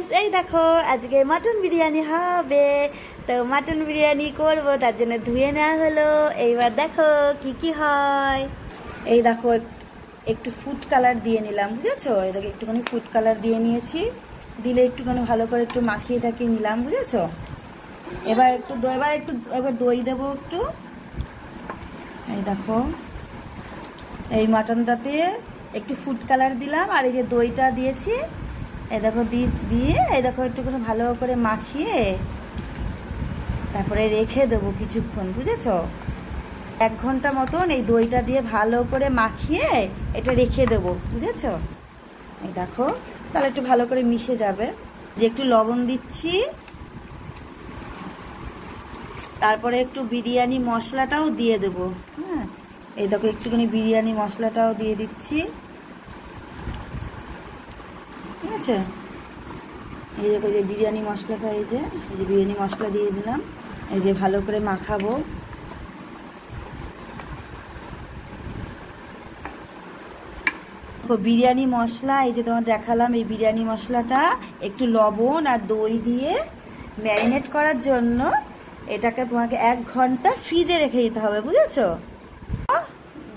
Friends এই দেখো আজকে মটন বিরিয়ানি হবে তো মটন বিরিয়ানি করব তার জন্য ধুয়ে নেওয়া হলো এইবার দেখো কি কি হয় এই দেখো একটু ফুড কালার দিয়ে নিলাম বুঝেছো এই দেখো একটুখানি ফুড কালার দিয়ে নিয়েছি দিলে একটুখানি ভালো করে একটু মাখিয়ে টাকিয়ে নিলাম বুঝেছো এবার দই দেব একটু এই দেখো এই মটনটাতে একটু ফুড কালার দিলাম আর এই যে দইটা দিয়েছি এই দেখো দিয়ে এই দেখো একটুখানি ভালো করে মাখিয়ে তারপরে রেখে দেবো কিছুক্ষণ বুঝেছো 1 ঘন্টা মতন এই দইটা দিয়ে ভালো করে মাখিয়ে এটা রেখে দেবো বুঝেছো এই দেখো তাহলে একটু ভালো করে মিশে যাবে যে একটু লবণ দিচ্ছি তারপরে একটু বিরিয়ানি মশলাটাও দিয়ে দেবো হ্যাঁ এই দেখো একটুখানি বিরিয়ানি মশলাটাও দিয়ে দিচ্ছি ঠিক আছে এই দেখো যে বিরিয়ানি মশলাটা এই যে বিরিয়ানি মশলা দিয়ে দিলাম এই যে ভালো করে মাখাবো বিরিয়ানি মশলা এই যে তোমার দেখালাম এই বিরিয়ানি মশলাটা একটু লবণ আর দই দিয়ে ম্যারিনেট করার জন্য এটাকে তোমাকে 1 ঘন্টা ফ্রিজে রেখে দিতে হবে বুঝেছো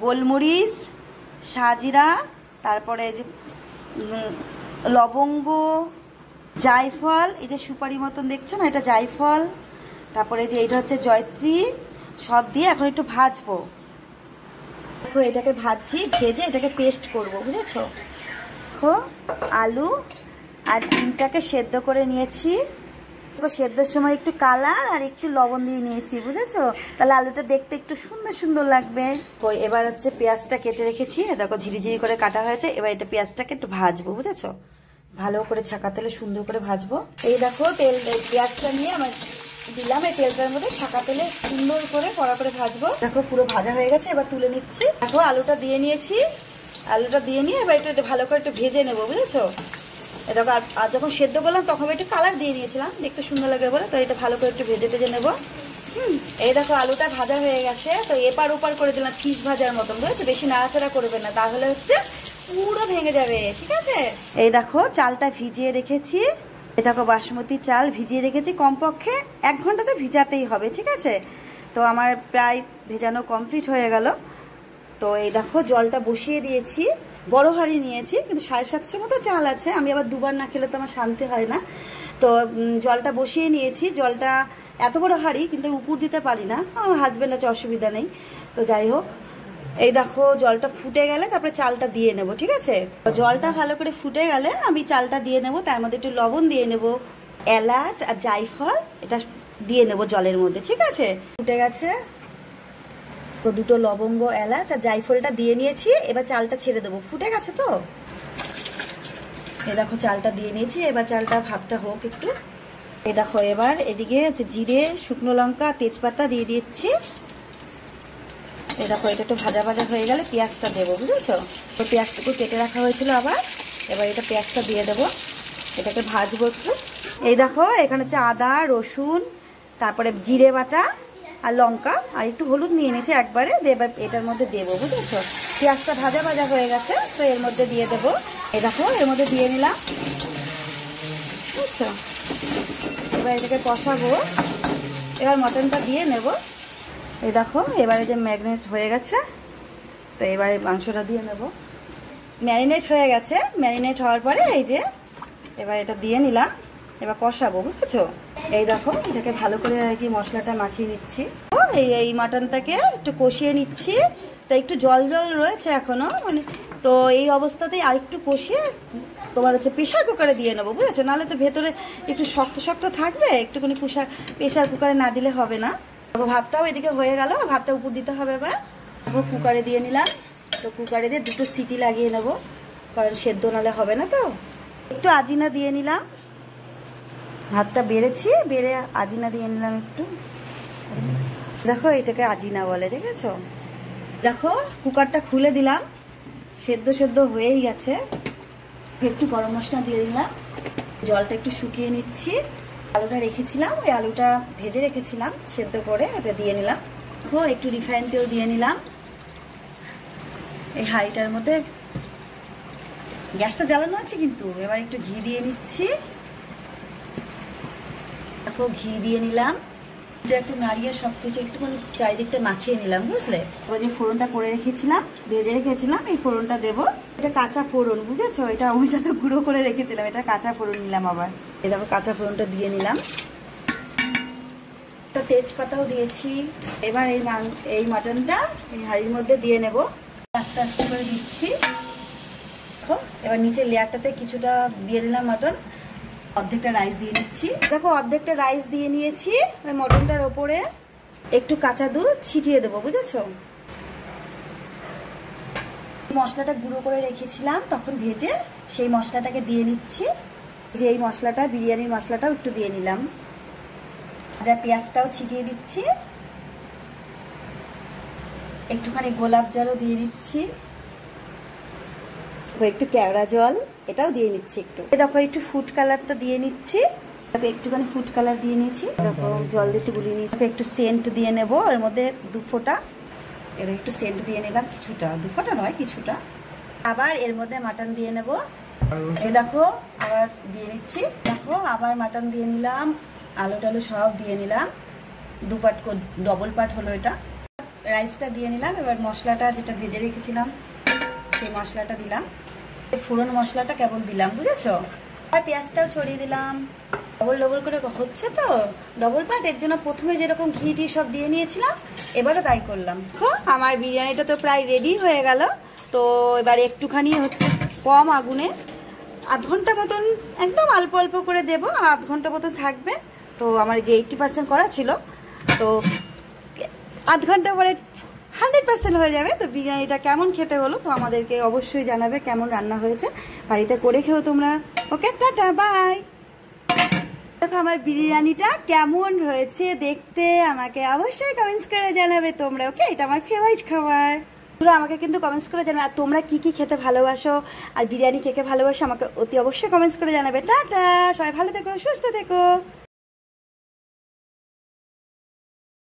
গোলমরিচ সাজিরা তারপরে এই যে লবঙ্গ জায়ফল এই যে সুপারি মতন দেখছো না এটা জায়ফল তারপরে যে এটা হচ্ছে জয়ত্রী সব দিয়ে এখন একটু ভাজবো দেখো এটাকে ভাজছি ভেজে এটাকে পেস্ট করব বুঝেছো দেখো আলু আর ডিমটাকে সেদ্ধ করে নিয়েছি সেদ্ধর সময় একটু কালার আর একটু লবণ দিয়ে নিয়েছি বুঝেছো তাহলে আলুটা দেখতে একটু সুন্দর সুন্দর লাগবে এবার হচ্ছে পেঁয়াজটা কেটে রেখেছি দেখো ঝিরিঝিরি করে কাটা হয়েছে এবার এটা পেঁয়াজটাকে একটু ভাজবো বুঝেছো ভালো করে ছাকা তেলে সুন্দর করে ভাজবো এই দেখো তেল পেঁয়াজটা নিয়ে আমার দিলাম এই তেলটার মধ্যে ছাকা তেলে সুন্দর করে কড়া করে ভাজবো দেখো পুরো ভাজা হয়ে গেছে এবার তুলে নিচ্ছি দেখো আলুটা দিয়ে নিয়েছি আলুটা দিয়ে নিয়ে এবার একটু ভালো করে একটু ভেজে নেবো বুঝেছো দেখো আর যখন সেদ্ধ করলাম তখন একটু কালার দিয়ে দিয়েছিলাম দেখতে সুন্দর লাগে বলে তো এটা ভালো করে একটু ভেজে টেজে নেবো এই দেখো আলুটা ভাজা হয়ে গেছে তো এপার ওপার করে দিলাম ফিশ ভাজার মতন বুঝেছো বেশি নাড়াচাড়া করবে না তাহলে হচ্ছে পুরো ভেঙে যাবে ঠিক আছে এই দেখো চালটা ভিজিয়ে রেখেছি এই দেখো বাসমতি চাল ভিজিয়ে রেখেছি কমপক্ষে 1 ঘন্টা তো ভিজাতেই হবে ঠিক আছে তো আমার প্রায় ভেজানো কমপ্লিট হয়ে গেল তো এই দেখো জলটা বসিয়ে দিয়েছি বড় হাঁড়ি নিয়েছি কিন্তু 750 মতো চাল আছে আমি আবার দুবার না খেলে তো আমার শান্তি হয় না তো জলটা বসিয়ে নিয়েছি জলটা এত বড় হাঁড়ি কিন্তু উপর দিতে পারি না আমার হাজবেন্ড আছে অসুবিধা নেই তো যাই হোক এই দেখো জলটা ফুটে গেলে তারপরে চালটা দিয়ে নেব ঠিক আছে জলটা ভালো করে ফুটে গেলে আমি চালটা দিয়ে নেব তার মধ্যে একটু লবণ দিয়ে নেব এলাচ আর জায়ফল এটা দিয়ে নেব জলের মধ্যে ঠিক আছে ফুটে গেছে তো দুটো লবঙ্গ এলাচ আর জায়ফলটা দিয়ে নিয়েছি এবার চালটা ছেড়ে দেবো ফুটে গেছে তো এই দেখো চালটা দিয়ে নিয়েছি এবার চালটা ভাতটা হোক একটু এই দেখো এবার এদিকে জিরে শুকনো লঙ্কা তেজপাতা দিয়ে দিচ্ছি এই দেখো এটা একটু ভাজা ভাজা হয়ে গেলে পেঁয়াজটা দেবো বুঝেছো তো পেঁয়াজটুকু কেটে রাখা হয়েছিল আবার এবার এটা পেঁয়াজটা দিয়ে দেবো এটাকে ভাজবো একটু এই দেখো এখানে হচ্ছে আদা রসুন তারপরে জিরে বাটা আর লঙ্কা আর একটু হলুদ নিয়ে নিয়েছি একবারে এবার এটার মধ্যে দেবো বুঝেছো পেঁয়াজটা ভাজা ভাজা হয়ে গেছে তো এর মধ্যে দিয়ে দেবো এই দেখো এর মধ্যে দিয়ে নিলাম বুঝছো এবার এটাকে কষাবো এবার মটনটা দিয়ে নেব এই দেখো এবারে যে ম্যারিনেট হয়ে গেছে তো এবারে মাংসটা দিয়ে নেব ম্যারিনেট হয়ে গেছে ম্যারিনেট হওয়ার পরে এই যে এবার এটা দিয়ে নিলাম এবার কষাবো বুঝেছো এই দেখো এটাকে ভালো করে আর কি মশলাটা মাখিয়ে নিচ্ছি এই মাটনটাকে একটু কষিয়ে নিচ্ছি তো একটু জল জল রয়েছে এখনো মানে তো এই অবস্থাতেই আর একটু কষিয়ে তোমার হচ্ছে প্রেশার কুকারে দিয়ে নেবো বুঝেছো নাহলে তো ভেতরে একটু শক্ত শক্ত থাকবে একটুখানি প্রেশার কুকারে না দিলে হবে না ভাতটাও এদিকে হয়ে গেল ভাতটা উপর দিতে হবে এবার দেখো কুকারে দিয়ে নিলাম তো কুকারে দিয়ে 2টো সিটি লাগিয়ে নেবো কারণ সেদ্ধ নালে হবে না তো একটু আজিনা দিয়ে নিলাম ভাতটা বেড়েছি বেড়ে আজিনা দিয়ে নিলাম একটু দেখো এটাকে আজিনা বলে দেখেছো দেখো কুকারটা খুলে দিলাম সেদ্ধ হয়েই গেছে একটু গরম মশলা দিয়ে দিলাম জলটা একটু শুকিয়ে নিচ্ছি আলুটা রেখেছিলাম ওই আলুটা ভেজে রেখেছিলাম সেদ্ধ করে এটা দিয়ে নিলাম দেখো একটু রিফাইন তেল দিয়ে নিলাম এই হাঁড়িটার মধ্যে গ্যাসটা জ্বালানো আছে কিন্তু এবার একটু ঘি দিয়ে নিচ্ছি দেখো ঘি দিয়ে নিলাম, এটা একটু নাড়িয়ে সবকিছু একটুখানি চারিদিকটা মাখিয়ে নিলাম, বুঝলে? ওই যে ফোড়নটা করে রেখেছিলাম, ভেজে রেখেছিলাম, এই ফোড়নটা দেবো। এটা কাঁচা ফোড়ন, বুঝেছো? এটা ওইটা তো গুঁড়ো করে রেখেছিলাম, এটা কাঁচা ফোড়ন নিলাম আবার। এই দেখো কাঁচা ফোড়নটা দিয়ে নিলাম, একটা তেজপাতাও দিয়েছি। এবার এই মাটনটা এই হাঁড়ির মধ্যে দিয়ে নেব, আস্তে আস্তে করে দিচ্ছি। দেখো এবার নিচের লেয়ারটাতে কিছুটা দিয়ে দিলাম মাটন, অর্ধেকটা রাইস দিয়ে নিচ্ছি। দেখো অর্ধেকটা রাইস দিয়ে নিয়েছি। ওই মটনটার ওপরে একটু কাঁচা দুধ ছিটিয়ে দেবো, বুঝেছো? মশলাটা গুঁড়ো করে রেখেছিলাম তখন ভেজে, সেই মশলাটাকে দিয়ে নিচ্ছি। যে এই মশলাটা, বিরিয়ানির মশলাটাও একটু দিয়ে নিলাম, যা পেঁয়াজটাও ছিটিয়ে দিচ্ছি, একটুখানি গোলাপ জলও দিয়ে নিচ্ছি, একটু কেওড়া জল এটাও দিয়ে নিচ্ছি একটু। দেখো একটু ফুড কালারটা দিয়ে নিচ্ছি, দেখো একটুখানি ফুড কালার দিয়ে নিয়েছি। দেখো জল দিয়ে একটু গুলিয়ে নিয়েছি। একটু সেন্ট দিয়ে নেবো, এর মধ্যে 2 ফোঁটা এবার একটু সেন্ট দিয়ে নিলাম, কিছুটা, 2 ফোঁটা নয় কিছুটা। আবার এর মধ্যে মাটন দিয়ে নেব, এই দেখো আবার দিয়ে নিচ্ছি। দেখো আবার মাটন দিয়ে নিলাম, আলু টালু সব দিয়ে নিলাম, 2 পার্ট ডবল পার্ট হলো এটা। রাইসটা দিয়ে নিলাম, এবার মশলাটা যেটা ভেজে রেখেছিলাম সেই মশলাটা দিলাম, ফোড়ন মশলাটা কেবল দিলাম, বুঝেছো? আর পেঁয়াজটাও ছড়িয়ে দিলাম। ডবল ডবল করে হচ্ছে তো ডবল পার্ট, এর জন্য প্রথমে যেরকম ঘি টি সব দিয়ে নিয়েছিলাম এবারও তাই করলাম। আমার বিরিয়ানিটা তো প্রায় রেডি হয়ে গেল। তো এবার একটুখানি হচ্ছে কম আগুনে আধ ঘন্টা মতন, একদম অল্প অল্প করে দেবো, আধ ঘন্টা মতন থাকবে। তো আমার যে 80% করা ছিল, তো আধ ঘন্টা পরে 100% হয়ে যাবে। তো বিরিয়ানিটা কেমন খেতে হলো তো আমাদেরকে অবশ্যই জানাবে, কেমন রান্না হয়েছে, বাড়িতে করে খেও তোমরা। ওকে, টাটা, বাই। দেখো আমার বিরিয়ানিটা কেমন হয়েছে দেখতে আমাকে অবশ্যই কমেন্টস করে জানাবে তোমরা। ওকে, এটা আমার ফেভারিট খাবার। তোমরা আমাকে কিন্তু কমেন্টস করে জানাবে, আর তোমরা কি কি খেতে ভালোবাসো আর বিরিয়ানি কে কে ভালোবাসো আমাকে অতি অবশ্যই কমেন্টস করে জানাবে। টাটা, সবাই ভালো থেকো, সুস্থ থেকো।